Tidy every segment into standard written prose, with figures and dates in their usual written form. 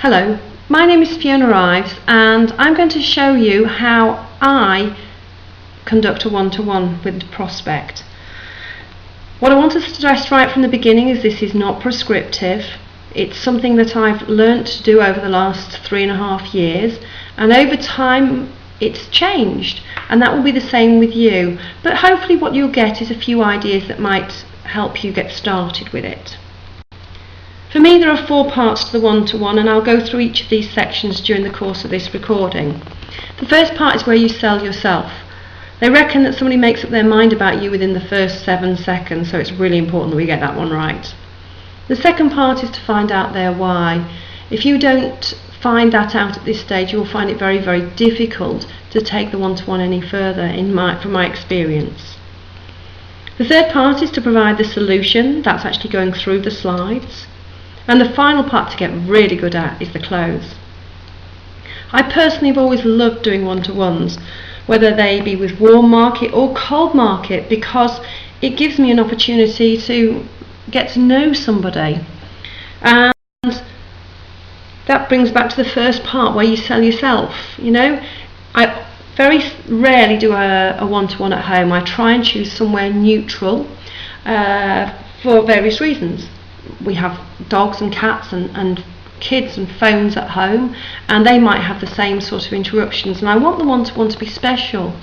Hello, my name is Fiona Ives and I'm going to show you how I conduct a one-to-one with the prospect. What I want to stress right from the beginning is this is not prescriptive. It's something that I've learnt to do over the last 3.5 years, and over time it's changed, and that will be the same with you. But hopefully what you'll get is a few ideas that might help you get started with it. For me, there are 4 parts to the one-to-one, and I'll go through each of these sections during the course of this recording. The first part is where you sell yourself. They reckon that somebody makes up their mind about you within the first 7 seconds, so it's really important that we get that one right. The second part is to find out their why. If you don't find that out at this stage, you will find it very, very difficult to take the one-to-one any further from my experience. The third part is to provide the solution. That's actually going through the slides. And the final part to get really good at is the close. I personally have always loved doing one-to-ones, whether they be with warm market or cold market, because it gives me an opportunity to get to know somebody. And that brings back to the first part where you sell yourself. You know, I very rarely do a one-to-one at home. I try and choose somewhere neutral for various reasons. We have dogs and cats and kids and phones at home, and they might have the same sort of interruptions, and I want the one-to-one to be special.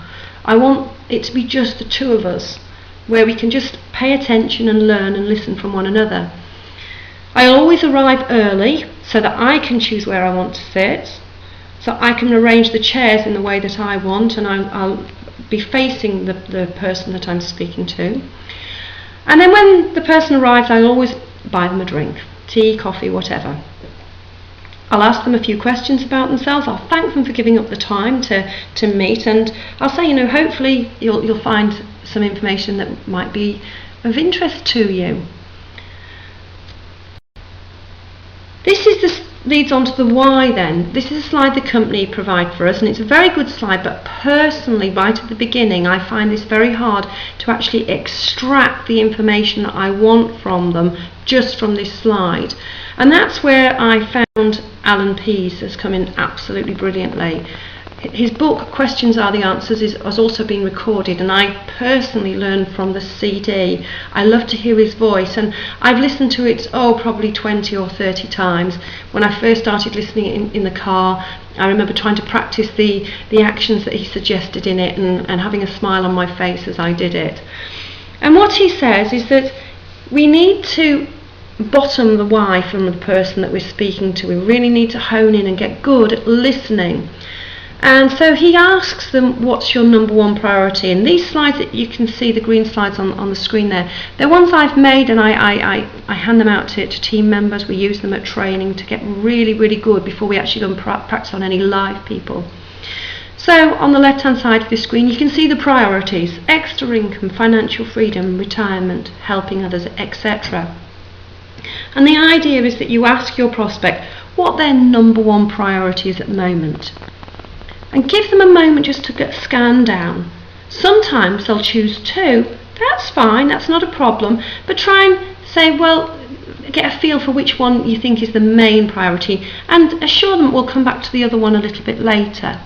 I want it to be just the two of us, where we can just pay attention and learn and listen from one another. I always arrive early so that I can choose where I want to sit, so I can arrange the chairs in the way that I want, and I'll be facing the person that I'm speaking to. And then when the person arrives, I always buy them a drink, tea, coffee, whatever. I'll ask them a few questions about themselves. I'll thank them for giving up the time to meet, and I'll say, you know, hopefully you'll find some information that might be of interest to you. This leads on to the why then. This is a slide the company provide for us, and it's a very good slide, but personally, right at the beginning, I find this very hard to actually extract the information that I want from them just from this slide. And that's where I found Alan Pease has come in absolutely brilliantly. His book, Questions Are the Answers, has also been recorded, and I personally learned from the CD. I love to hear his voice, and I've listened to it, probably 20 or 30 times. When I first started listening in the car, I remember trying to practice the actions that he suggested in it, and having a smile on my face as I did it. And what he says is that we need to bottom the why from the person that we're speaking to. We really need to hone in and get good at listening. And so he asks them, what's your number one priority? And these slides that you can see, the green slides on the screen there, they're ones I've made, and I hand them out to team members. We use them at training to get really, really good before we actually go and practice on any live people. So on the left hand side of the screen you can see the priorities: extra income, financial freedom, retirement, helping others, etc. And the idea is that you ask your prospect what their number one priority is at the moment, and give them a moment just to get scanned down. Sometimes they'll choose 2. That's fine, that's not a problem, but try and say, well, get a feel for which one you think is the main priority, and assure them we'll come back to the other one a little bit later.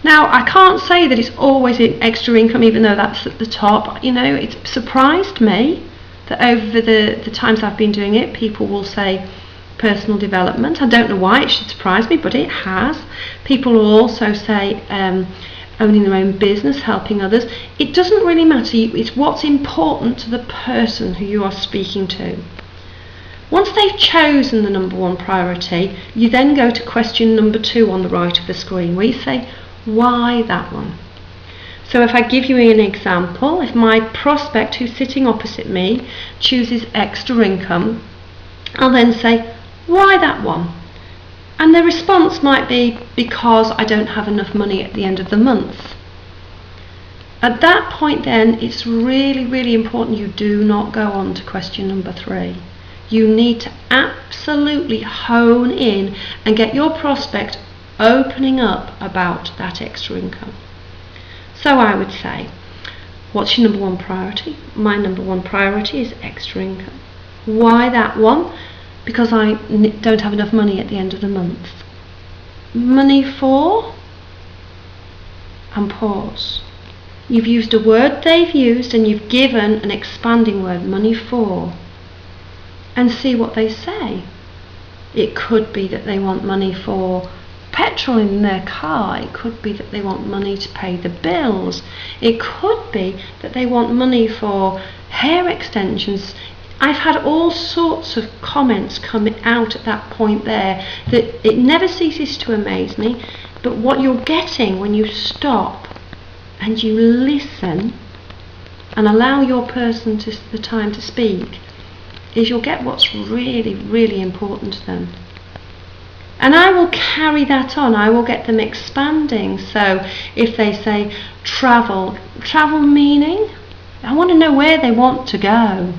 Now, I can't say that it's always extra income, even though that's at the top. You know, it's surprised me that over the times I've been doing it, people will say personal development. I don't know why it should surprise me, but it has. People will also say owning their own business, helping others. It doesn't really matter. It's what's important to the person who you are speaking to. Once they've chosen the number one priority, you then go to question number 2 on the right of the screen, where you say, why that one? So if I give you an example, if my prospect who's sitting opposite me chooses extra income, I'll then say, why that one? And the response might be, because I don't have enough money at the end of the month. At that point then, it's really, really important you do not go on to question number 3. You need to absolutely hone in and get your prospect opening up about that extra income. So I would say, what's your number one priority? My number one priority is extra income. Why that one? because I don't have enough money at the end of the month. Money for, and pause. You've used a word they've used and you've given an expanding word, money for, and see what they say. It could be that they want money for petrol in their car. It could be that they want money to pay the bills. It could be that they want money for hair extensions. I've had all sorts of comments come out at that point there that it never ceases to amaze me. But what you're getting when you stop and you listen and allow your person the time to speak is you'll get what's really, really important to them. And I will carry that on. I will get them expanding. So if they say travel meaning, I want to know where they want to go.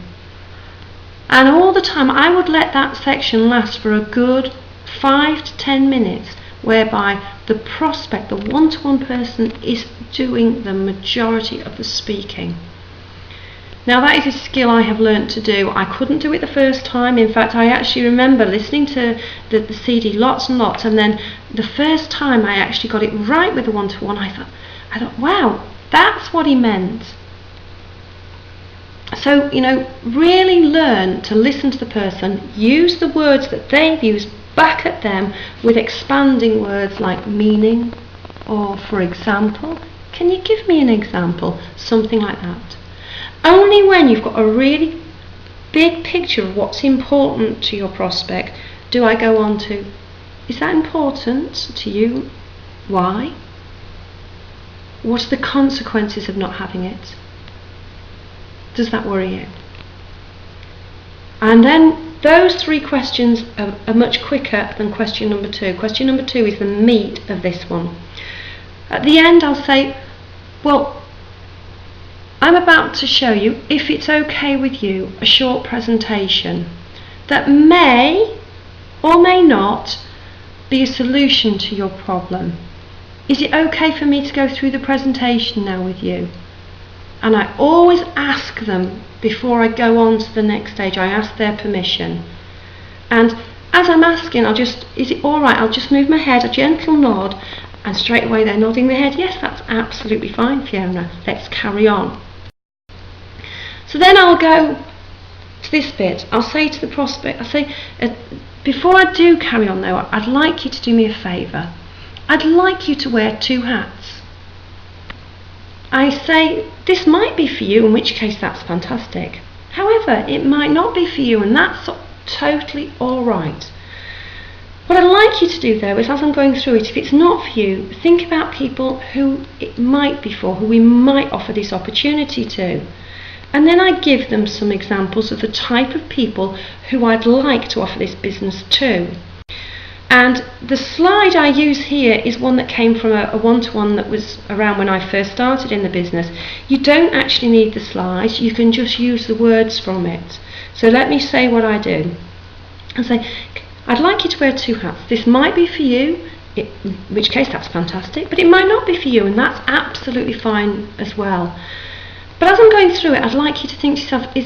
And all the time I would let that section last for a good 5 to 10 minutes, whereby the prospect, the one-to-one person, is doing the majority of the speaking. Now that is a skill I have learnt to do. I couldn't do it the first time. In fact, I actually remember listening to the CD lots and lots, and then the first time I actually got it right with the one-to-one, I thought, wow, that's what he meant. So, really learn to listen to the person, use the words that they've used back at them with expanding words like meaning, or for example, can you give me an example? Something like that. Only when you've got a really big picture of what's important to your prospect do I go on to, is that important to you? Why? What are the consequences of not having it? Does that worry you? And then those 3 questions are much quicker than question number 2. Question number 2 is the meat of this one. At the end I'll say, well, I'm about to show you, if it's okay with you, a short presentation that may or may not be a solution to your problem. Is it okay for me to go through the presentation now with you? And I always ask them before I go on to the next stage. I ask their permission. And as I'm asking, is it alright? I'll just move my head, a gentle nod, and straight away they're nodding their head. Yes, that's absolutely fine, Fiona. Let's carry on. So then I'll go to this bit. I'll say to the prospect, before I do carry on though, I'd like you to do me a favour. I'd like you to wear 2 hats. I say, this might be for you, in which case that's fantastic. However, it might not be for you, and that's totally alright. What I'd like you to do though is, as I'm going through it, if it's not for you, think about people who it might be for, who we might offer this opportunity to. And then I give them some examples of the type of people who I'd like to offer this business to. And the slide I use here is one that came from a one-to-one that was around when I first started in the business. You don't actually need the slides, you can just use the words from it. So let me say what I do. I say, I'd like you to wear 2 hats. This might be for you, in which case that's fantastic, but it might not be for you, and that's absolutely fine as well. But as I'm going through it, I'd like you to think to yourself,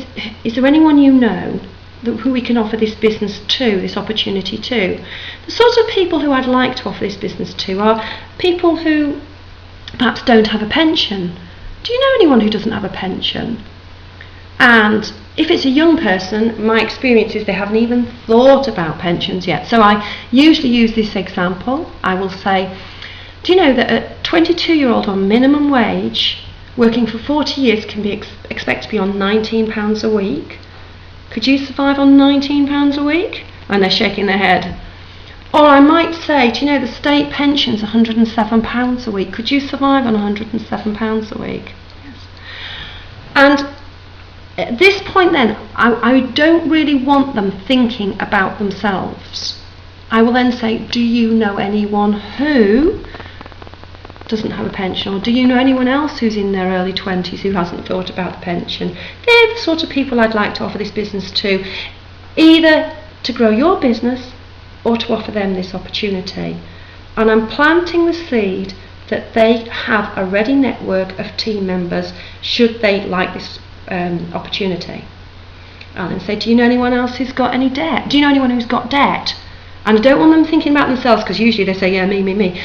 is there anyone you know who we can offer this business to, this opportunity to? The sorts of people who I'd like to offer this business to are people who perhaps don't have a pension. Do you know anyone who doesn't have a pension? And if it's a young person, my experience is they haven't even thought about pensions yet. So I usually use this example. I will say, do you know that a 22-year-old on minimum wage working for 40 years can be expect to be on £19 a week? Could you survive on £19 a week? And they're shaking their head. Or I might say, do you know the state pension's £107 a week? Could you survive on £107 a week? Yes. And at this point then, I don't really want them thinking about themselves. I will then say, do you know anyone who doesn't have a pension, or do you know anyone else who's in their early 20s who hasn't thought about the pension? They're the sort of people I'd like to offer this business to, either to grow your business or to offer them this opportunity. And I'm planting the seed that they have a ready network of team members should they like this opportunity. I'll then say, do you know anyone else who's got any debt? Do you know anyone who's got debt? And I don't want them thinking about themselves, because usually they say, yeah, me.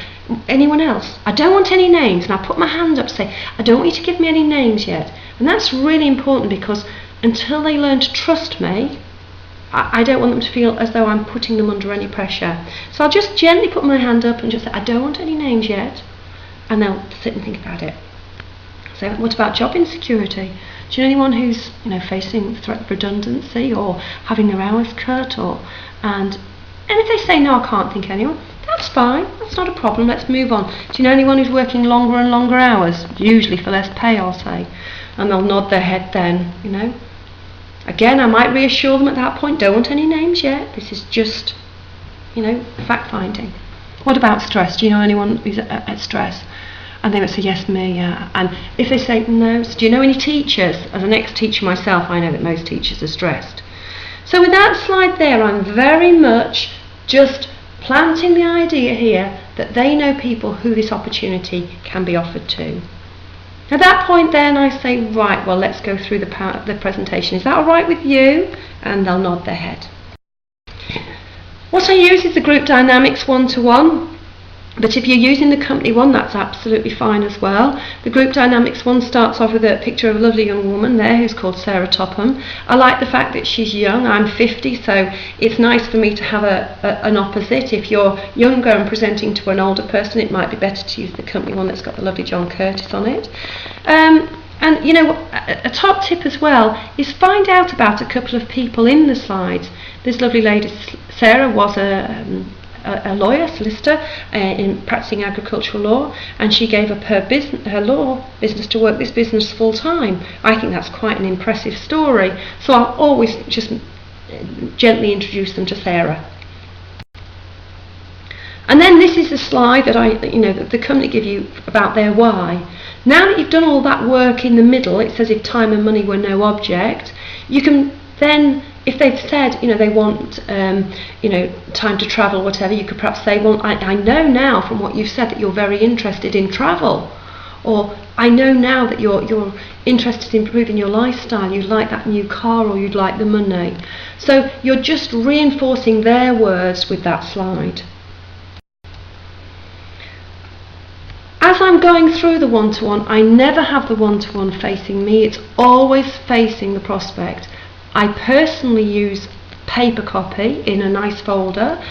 Anyone else? I don't want any names. And I put my hand up to say, I don't want you to give me any names yet. And that's really important, because until they learn to trust me, I don't want them to feel as though I'm putting them under any pressure. So I'll just gently put my hand up and just say, I don't want any names yet. And they'll sit and think about it. So what about job insecurity? Do you know anyone who's facing the threat of redundancy or having their hours cut? And if they say, no, I can't think of anyone, that's fine, that's not a problem, let's move on. Do you know anyone who's working longer and longer hours, usually for less pay, I'll say. And they'll nod their head then, Again, I might reassure them at that point, don't want any names yet, this is just, fact finding. What about stress? Do you know anyone who's at stress? And they would say, yes, me, yeah. And if they say no, so do you know any teachers? As an ex-teacher myself, I know that most teachers are stressed. So with that slide there, I'm very much just planting the idea here that they know people who this opportunity can be offered to. At that point then I say, right, well, let's go through the presentation. Is that all right with you? And they'll nod their head. What I use is the group dynamics one-to-one. But if you're using the company one, that's absolutely fine as well. The group dynamics one starts off with a picture of a lovely young woman there who's called Sarah Topham. I like the fact that she's young. I'm 50, so it's nice for me to have an opposite. If you're younger and presenting to an older person, it might be better to use the company one that's got the lovely John Curtis on it. And a top tip as well is find out about a couple of people in the slides. This lovely lady, Sarah, was a lawyer, solicitor, in practicing agricultural law, and she gave up her law business to work this business full time. I think that's quite an impressive story. So I'll always just gently introduce them to Sarah. And then this is the slide that that the company give you about their why. Now that you've done all that work in the middle, it says if time and money were no object, you can then, if they've said, they want, time to travel, whatever, you could perhaps say, well, I know now from what you've said that you're very interested in travel. Or I know now that you're interested in improving your lifestyle, you'd like that new car or you'd like the money. So you're just reinforcing their words with that slide. As I'm going through the one-to-one, I never have the one-to-one facing me, it's always facing the prospect. I personally use paper copy in a nice folder,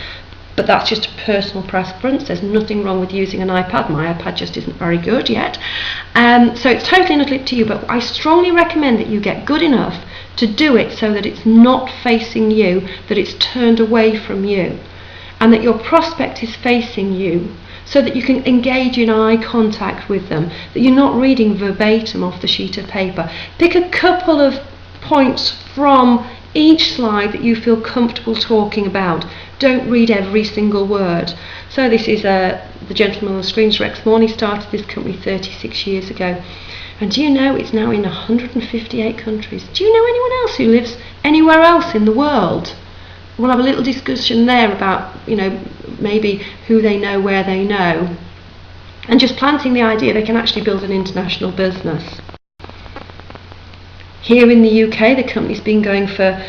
but that's just a personal preference. There's nothing wrong with using an iPad. My iPad just isn't very good yet. So it's totally and utterly up to you, but I strongly recommend that you get good enough to do it so that it's not facing you, that it's turned away from you, and that your prospect is facing you, so that you can engage in eye contact with them, that you're not reading verbatim off the sheet of paper. Pick a couple of points from each slide that you feel comfortable talking about. Don't read every single word. So this is the gentleman on the screen, Rex Morley, started this company 36 years ago. And do you know it's now in 158 countries? Do you know anyone else who lives anywhere else in the world? We'll have a little discussion there about, maybe who they know, where they know, and just planting the idea they can actually build an international business. Here in the UK, the company's been going for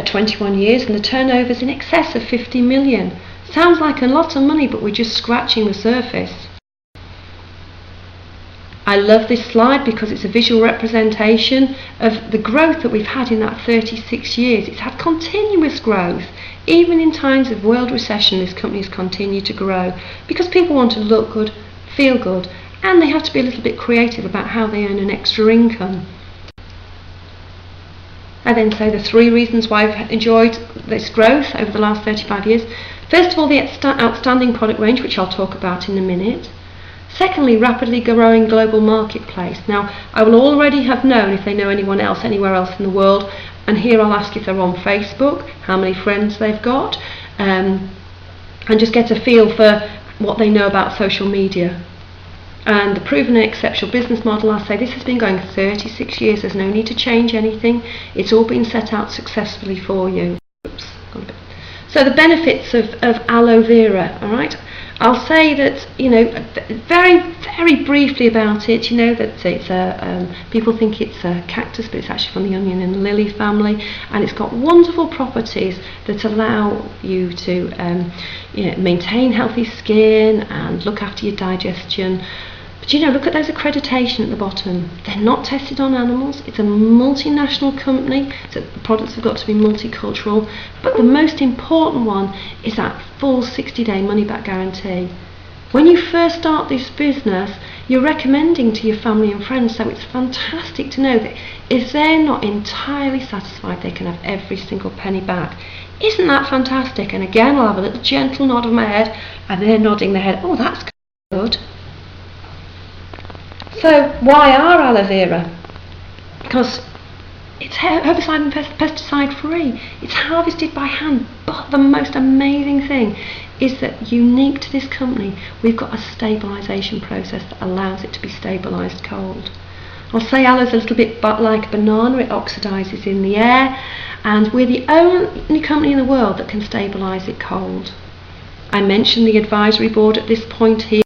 21 years and the turnover's in excess of 50 million. Sounds like a lot of money, but we're just scratching the surface. I love this slide because it's a visual representation of the growth that we've had in that 36 years. It's had continuous growth. Even in times of world recession, this company has continued to grow because people want to look good, feel good, and they have to be a little bit creative about how they earn an extra income. I then say the 3 reasons why I've enjoyed this growth over the last 35 years. First of all, the outstanding product range, which I'll talk about in a minute. Secondly, rapidly growing global marketplace. Now, I will already have known if they know anyone else anywhere else in the world, and here I'll ask if they're on Facebook, how many friends they've got, and just get a feel for what they know about social media. And the proven and exceptional business model, I say this has been going 36 years, there's no need to change anything, it's all been set out successfully for you. Oops, gone a bit. So the benefits of aloe vera, all right? I'll say that, very, very briefly about it, that it's people think it's a cactus, but it's actually from the onion and lily family, and it's got wonderful properties that allow you to maintain healthy skin and look after your digestion. But look at those accreditation at the bottom. They're not tested on animals. It's a multinational company, so the products have got to be multicultural. But the most important one is that full 60-day money-back guarantee. When you first start this business, you're recommending to your family and friends, so it's fantastic to know that if they're not entirely satisfied, they can have every single penny back. Isn't that fantastic? And again, I'll have a little gentle nod of my head, and they're nodding their head, oh, that's good. So why are aloe vera? Because it's herbicide and pesticide free. It's harvested by hand. But the most amazing thing is that, unique to this company, we've got a stabilisation process that allows it to be stabilised cold. I'll say aloe's a little bit like a banana. It oxidises in the air, and we're the only company in the world that can stabilise it cold. I mentioned the advisory board at this point here.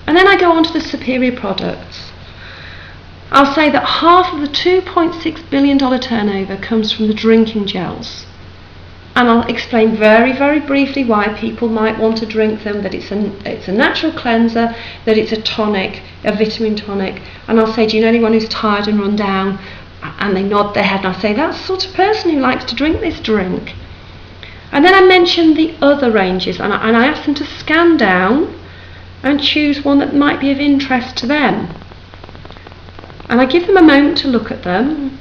And then I go on to the superior products. I'll say that half of the $2.6 billion turnover comes from the drinking gels. And I'll explain very, very briefly why people might want to drink them, that it's a natural cleanser, that it's a tonic, a vitamin tonic. And I'll say, do you know anyone who's tired and run down? And they nod their head, and I say, that's the sort of person who likes to drink this drink. And then I mention the other ranges, and I ask them to scan down and choose one that might be of interest to them. And I give them a moment to look at them,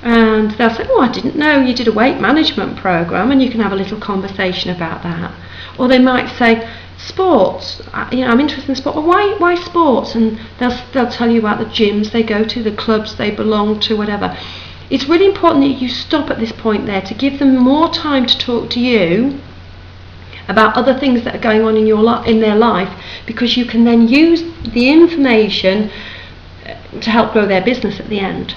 and they'll say, oh, I didn't know you did a weight management program, and you can have a little conversation about that. Or they might say, sports, I'm interested in sport. Well, why sports? And they'll tell you about the gyms they go to, the clubs they belong to, whatever. It's really important that you stop at this point there to give them more time to talk to you about other things that are going on in their life, because you can then use the information to help grow their business at the end.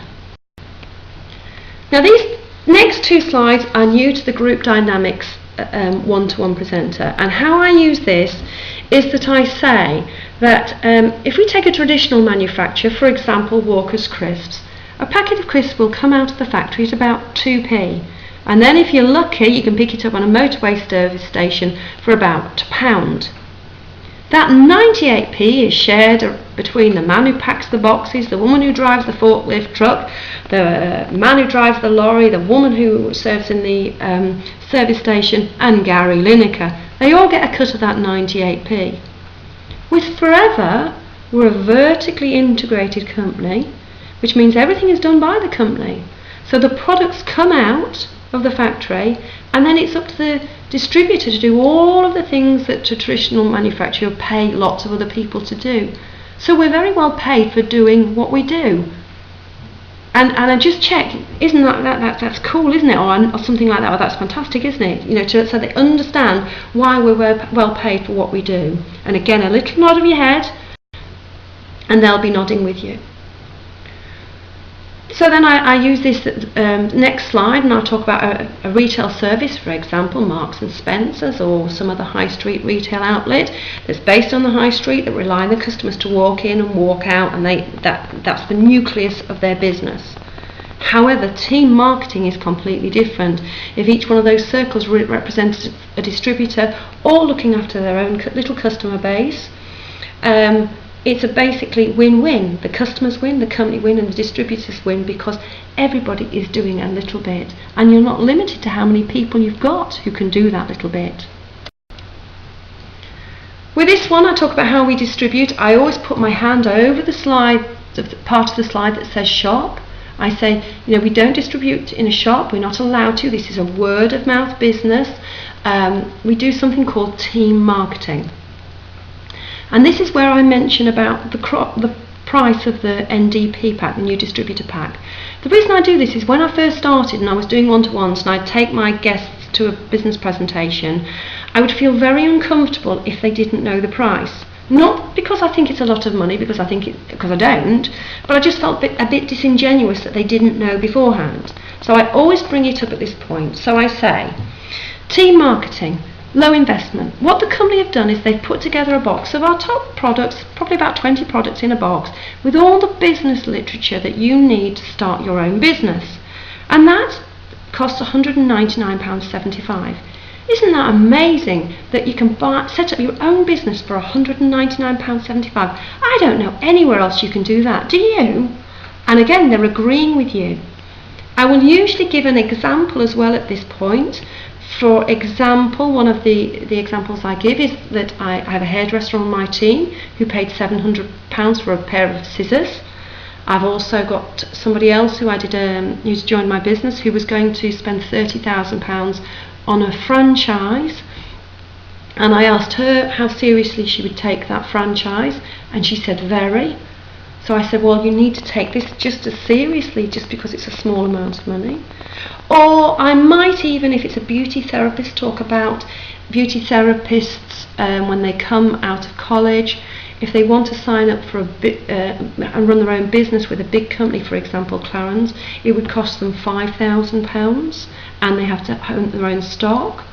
Now, these next two slides are new to the group dynamics one-to-one presenter, and how I use this is that I say that if we take a traditional manufacturer, for example Walker's Crisps, a packet of crisps will come out of the factory at about 2p. And then if you're lucky, you can pick it up on a motorway service station for about £1. That 98p is shared between the man who packs the boxes, the woman who drives the forklift truck, the man who drives the lorry, the woman who serves in the service station, and Gary Lineker. They all get a cut of that 98p. With Forever, we're a vertically integrated company, which means everything is done by the company. So the products come out of the factory, and then it's up to the distributor to do all of the things that a traditional manufacturer pay lots of other people to do. So we're very well paid for doing what we do. And I just check, isn't that's cool, isn't it? Or something like that. Or that's fantastic, isn't it? So they understand why we're well paid for what we do. And again, a little nod of your head, and they'll be nodding with you. So then I use this next slide, and I'll talk about a retail service, for example, Marks and Spencer's or some other high street retail outlet that's based on the high street, that rely on the customers to walk in and walk out, and that's the nucleus of their business. However, team marketing is completely different. If each one of those circles represents a distributor, all looking after their own little customer base, it's a basically win-win. The customers win, the company win, and the distributors win, because everybody is doing a little bit, and you're not limited to how many people you've got who can do that little bit. With this one, I talk about how we distribute. I always put my hand over the slide, the part of the slide that says shop. I say, we don't distribute in a shop. We're not allowed to. This is a word-of-mouth business. We do something called team marketing. And this is where I mention about the price of the NDP pack, the new distributor pack. The reason I do this is when I first started and I was doing one-to-ones and I'd take my guests to a business presentation, I would feel very uncomfortable if they didn't know the price. Not because I think it's a lot of money, because I don't, but I just felt a bit disingenuous that they didn't know beforehand. So I always bring it up at this point. So I say, Team marketing, low investment. What the company have done is they've put together a box of our top products, probably about 20 products in a box, with all the business literature that you need to start your own business. And that costs £199.75. Isn't that amazing that you can set up your own business for £199.75? I don't know anywhere else you can do that, do you? And again, they're agreeing with you. I will usually give an example as well at this point. For example, one of the examples I give is that I have a hairdresser on my team who paid £700 for a pair of scissors. I've also got somebody else who's joined my business who was going to spend £30,000 on a franchise, and I asked her how seriously she would take that franchise, and she said very. So I said, well, you need to take this just as seriously just because it's a small amount of money. Or I might even, if it's a beauty therapist, talk about beauty therapists when they come out of college. If they want to sign up for and run their own business with a big company, for example, Clarins, it would cost them £5,000 and they have to own their own stock.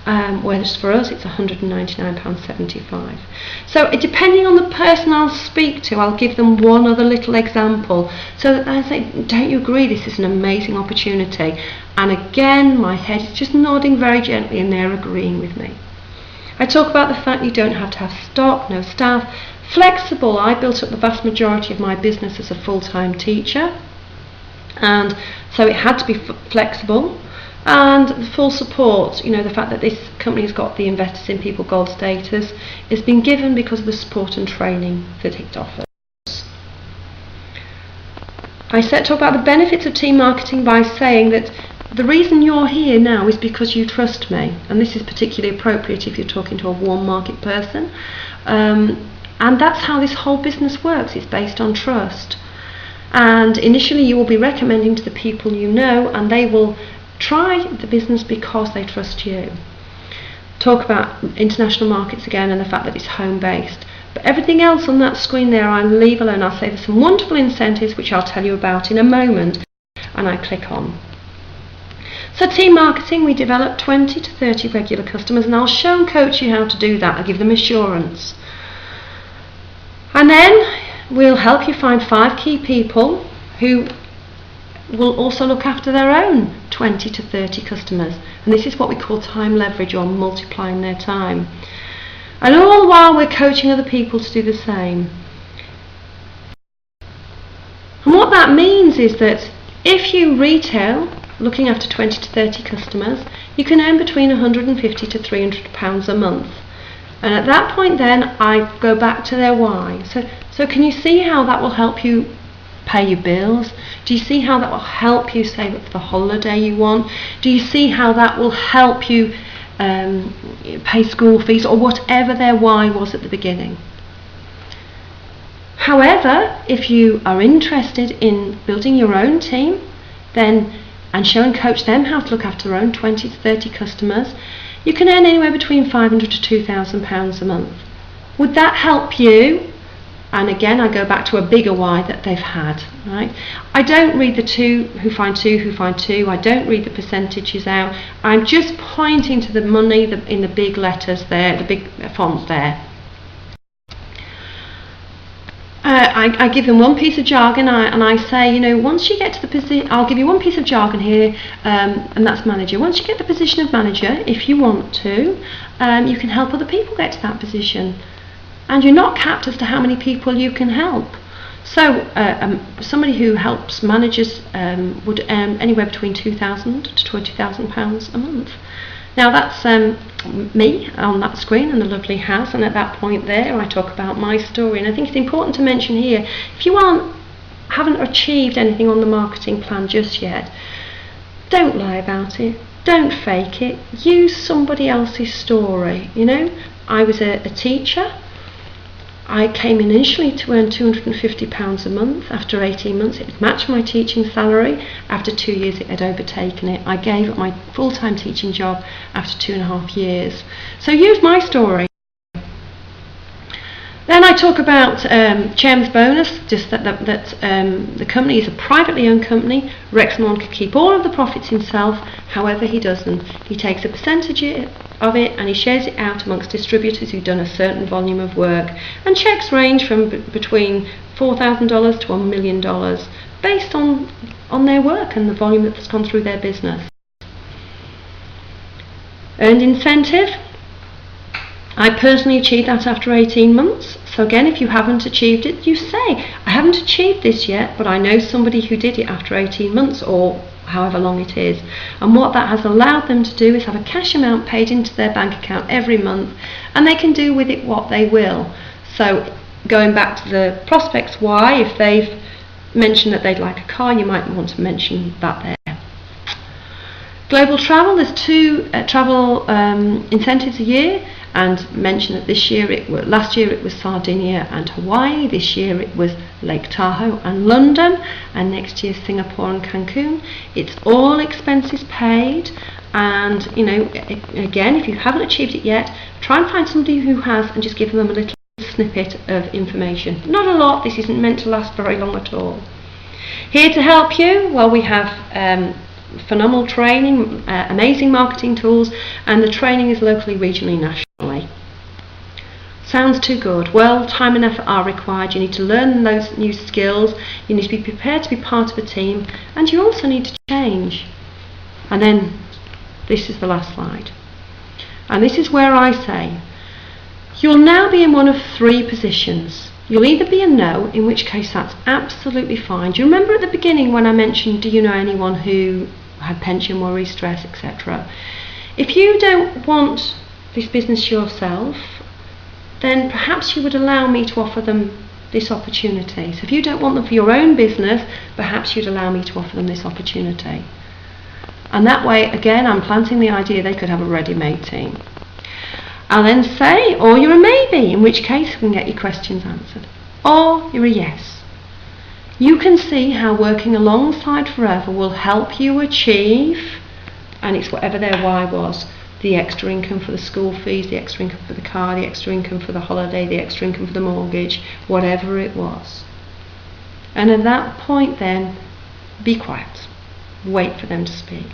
Whereas for us it's £199.75. So depending on the person I'll speak to, I'll give them one other little example so that I say, don't you agree this is an amazing opportunity? And again, my head is just nodding very gently and they're agreeing with me. I talk about the fact you don't have to have stock, no staff. Flexible. I built up the vast majority of my business as a full-time teacher, and so it had to be flexible. And the full support, the fact that this company has got the Investors in People Gold status is been given because of the support and training that it offers. I talk about the benefits of team marketing by saying that the reason you're here now is because you trust me, and this is particularly appropriate if you're talking to a warm market person, and that's how this whole business works. It's based on trust, and initially you will be recommending to the people you know, and they will try the business because they trust you. Talk about international markets again and the fact that it's home-based. But everything else on that screen there I leave alone. I'll say there's some wonderful incentives which I'll tell you about in a moment, and I click on. So team marketing, we develop 20 to 30 regular customers, and I'll show and coach you how to do that. I'll give them assurance. And then we'll help you find 5 key people who will also look after their own 20 to 30 customers, and this is what we call time leverage, or multiplying their time. And all the while we're coaching other people to do the same. And what that means is that if you retail looking after 20 to 30 customers, you can earn between £150 to £300 a month. And at that point then I go back to their why. So can you see how that will help you pay your bills? Do you see how that will help you save up for the holiday you want? Do you see how that will help you pay school fees, or whatever their why was at the beginning? However, if you are interested in building your own team and show and coach them how to look after their own 20 to 30 customers, you can earn anywhere between £500 to £2,000 a month. Would that help you? And again, I go back to a bigger why that they've had, right? I don't read the two who find two. I don't read the percentages out. I'm just pointing to the money in the big letters there, the big fonts there. I give them one piece of jargon, and I say, once you get to the position, I'll give you one piece of jargon here, and that's manager. Once you get the position of manager, if you want to, you can help other people get to that position. And you're not capped as to how many people you can help. So somebody who helps managers would earn anywhere between £2,000 to £20,000 a month. Now that's me on that screen and the lovely house, and at that point there I talk about my story. And I think it's important to mention here, if you haven't achieved anything on the marketing plan just yet, don't lie about it, don't fake it, use somebody else's story. I was a teacher. I came initially to earn £250 a month. After 18 months it had matched my teaching salary. After 2 years it had overtaken it. I gave up my full-time teaching job after 2.5 years. So use my story. Then I talk about chairman's bonus, just that the company is a privately owned company. Rexmond can keep all of the profits himself, however he does them. He takes a percentage of it and he shares it out amongst distributors who've done a certain volume of work. And checks range from between $4,000 to $1 million based on their work and the volume that's gone through their business. Earned incentive. I personally achieved that after 18 months. So again, if you haven't achieved it, you say, I haven't achieved this yet, but I know somebody who did it after 18 months or however long it is. And what that has allowed them to do is have a cash amount paid into their bank account every month, and they can do with it what they will. So going back to the prospects why, if they've mentioned that they'd like a car, you might want to mention that there. Global travel, there's 2 travel incentives a year, and mention that last year it was Sardinia and Hawaii, this year it was Lake Tahoe and London, and next year Singapore and Cancun. It's all expenses paid, and you know, again, if you haven't achieved it yet, try and find somebody who has and just give them a little snippet of information. Not a lot, this isn't meant to last very long at all. Here to help you, well, we have phenomenal training, amazing marketing tools, and the training is locally, regionally, nationally. Sounds too good? Well, time and effort are required. You need to learn those new skills, you need to be prepared to be part of a team, and you also need to change. And then this is the last slide, and this is where I say you'll now be in one of 3 positions. You'll either be a no, in which case that's absolutely fine. Do you remember at the beginning when I mentioned, do you know anyone who had pension worry, stress, etc.? If you don't want this business yourself, then perhaps you would allow me to offer them this opportunity. So if you don't want them for your own business, perhaps you'd allow me to offer them this opportunity. And that way, again, I'm planting the idea they could have a ready-made team. I'll then say, or you're a maybe, in which case we can get your questions answered. Or you're a yes. You can see how working alongside Forever will help you achieve, and it's whatever their why was, the extra income for the school fees, the extra income for the car, the extra income for the holiday, the extra income for the mortgage, whatever it was. And at that point then, be quiet. Wait for them to speak.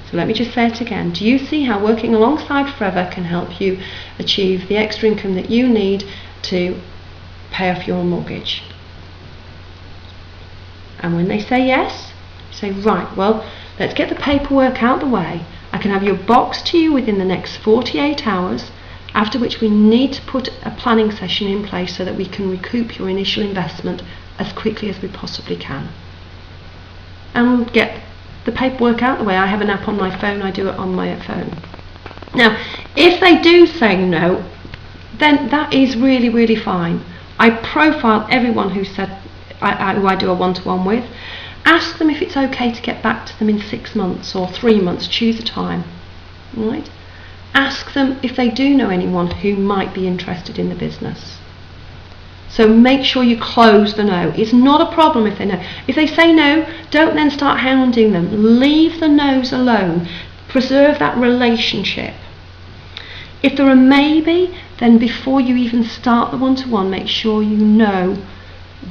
So let me just say it again. Do you see how working alongside Forever can help you achieve the extra income that you need to pay off your mortgage? And when they say yes, you say, right, well, let's get the paperwork out the way. I can have your box to you within the next 48 hours, after which we need to put a planning session in place so that we can recoup your initial investment as quickly as we possibly can. And get the paperwork out the way. I have an app on my phone, I do it on my phone. Now, if they do say no, then that is really, really fine. I profile everyone who said who I do a one-to-one with. Ask them if it's okay to get back to them in 6 months or 3 months, choose a time. Right? Ask them if they do know anyone who might be interested in the business. So make sure you close the no. It's not a problem if they know. If they say no, don't then start hounding them. Leave the no's alone. Preserve that relationship. If they're a maybe, then before you even start the one-to-one, make sure you know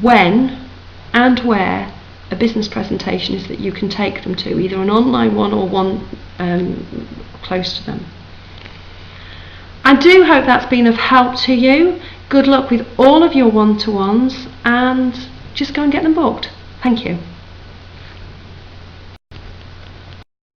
when and where a business presentation is that you can take them to, either an online one or one close to them. I do hope that's been of help to you. Good luck with all of your one-to-ones, and just go and get them booked. Thank you.